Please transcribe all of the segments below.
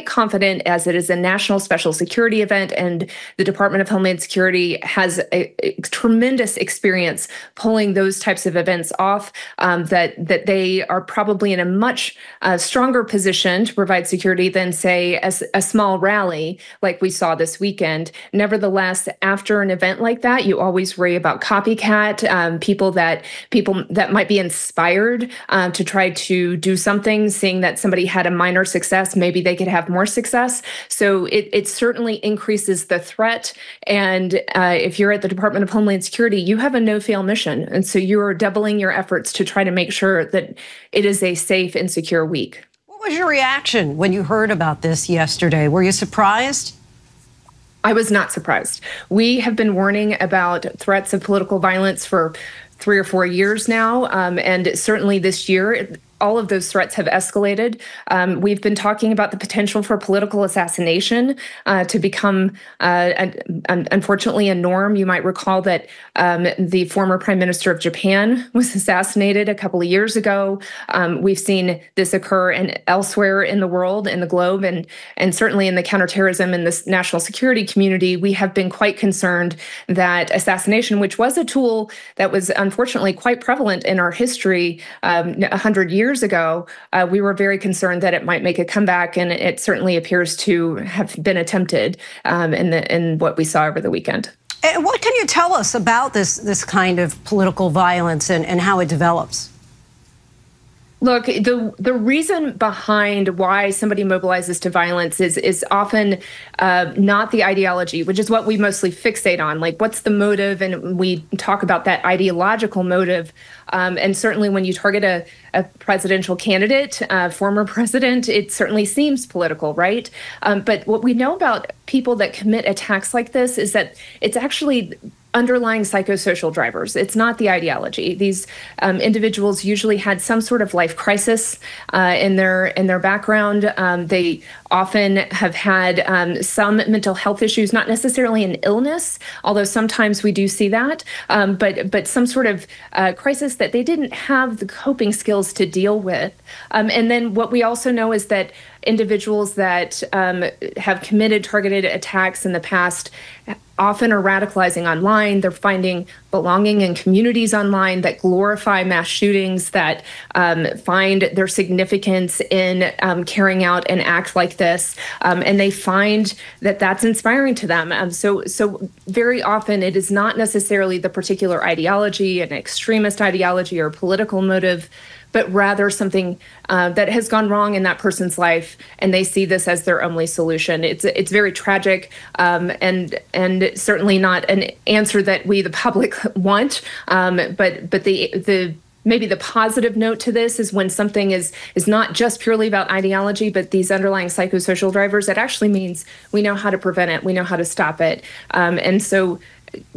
confident, as it is a national special security event, and the Department of Homeland Security has a tremendous experience pulling those types of events off, that they are probably in a much stronger position to provide security than, say, a small rally like we saw this weekend. Nevertheless, after an event like that, you always worry about copycat, people that might be inspired to try to do something, seeing that somebody had a minor success, maybe they could have more success. So it certainly increases the threat. And if you're at the Department of Homeland Security, you have a no-fail mission. And so you are doubling your efforts to try to make sure that it is a safe and secure week. What was your reaction when you heard about this yesterday? Were you surprised? I was not surprised. We have been warning about threats of political violence for 3 or 4 years now. And certainly this year, all of those threats have escalated. We've been talking about the potential for political assassination to become, unfortunately, a norm. You might recall that the former Prime Minister of Japan was assassinated a couple of years ago. We've seen this occur elsewhere in the world, in the globe, and certainly in the counterterrorism and the national security community. We have been quite concerned that assassination, which was a tool that was unfortunately quite prevalent in our history 100 years ago, we were very concerned that it might make a comeback, and it certainly appears to have been attempted in what we saw over the weekend. And what can you tell us about this kind of political violence and how it develops? Look, the reason behind why somebody mobilizes to violence is often not the ideology, which is what we mostly fixate on. Like, what's the motive? And we talk about that ideological motive. And certainly when you target a presidential candidate, former president, it certainly seems political, right? But what we know about people that commit attacks like this is that it's actually underlying psychosocial drivers. It's not the ideology. These individuals usually had some sort of life crisis in their background. They often have had some mental health issues, not necessarily an illness, although sometimes we do see that, but some sort of crisis that they didn't have the coping skills to deal with. And then what we also know is that individuals that have committed targeted attacks in the past often are radicalizing online. They're finding belonging in communities online that glorify mass shootings, that find their significance in carrying out an act like this, and they find that that's inspiring to them. So very often it is not necessarily the particular ideology, an extremist ideology or political motive, but rather something that has gone wrong in that person's life, and they see this as their only solution. It's very tragic, and certainly not an answer that we, the public, want. But the maybe the positive note to this is when something is not just purely about ideology, but these underlying psychosocial drivers, it actually means we know how to prevent it, we know how to stop it, and so.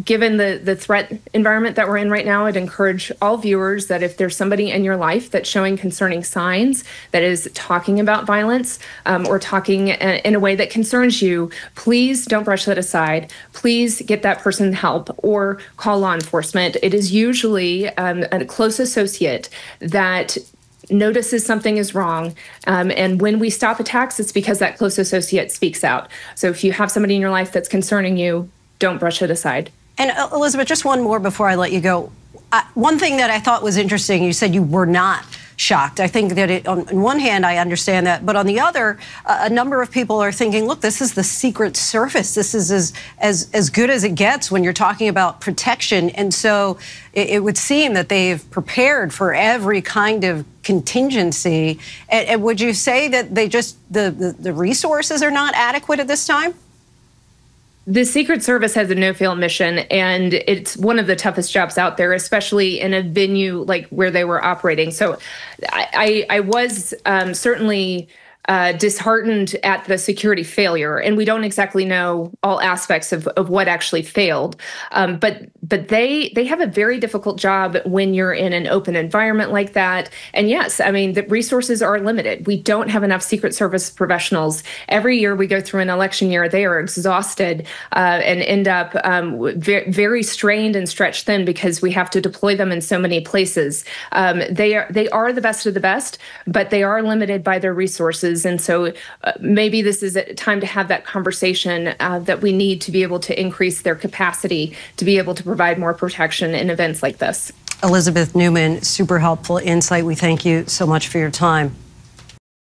Given the threat environment that we're in right now, I'd encourage all viewers that if there's somebody in your life that's showing concerning signs, that is talking about violence or talking in a way that concerns you, please don't brush that aside. Please get that person help or call law enforcement. It is usually a close associate that notices something is wrong. And when we stop attacks, it's because that close associate speaks out. So if you have somebody in your life that's concerning you, don't brush it aside. And Elizabeth, just one more before I let you go. One thing that I thought was interesting, you said you were not shocked. I think that on one hand, I understand that, but on the other, a number of people are thinking, look, this is the Secret Service. This is as good as it gets when you're talking about protection. And so it would seem that they've prepared for every kind of contingency. And would you say that the resources are not adequate at this time? The Secret Service has a no-fail mission, and it's one of the toughest jobs out there, especially in a venue like where they were operating. So I was certainly disheartened at the security failure, and we don't exactly know all aspects of what actually failed. But they have a very difficult job when you're in an open environment like that. And yes, I mean, the resources are limited. We don't have enough Secret Service professionals. Every year we go through an election year, they are exhausted and end up very strained and stretched thin because we have to deploy them in so many places. They are the best of the best, but they are limited by their resources. resources. And so maybe this is a time to have that conversation that we need to be able to increase their capacity to be able to provide more protection in events like this. Elizabeth Neumann, super helpful insight. We thank you so much for your time.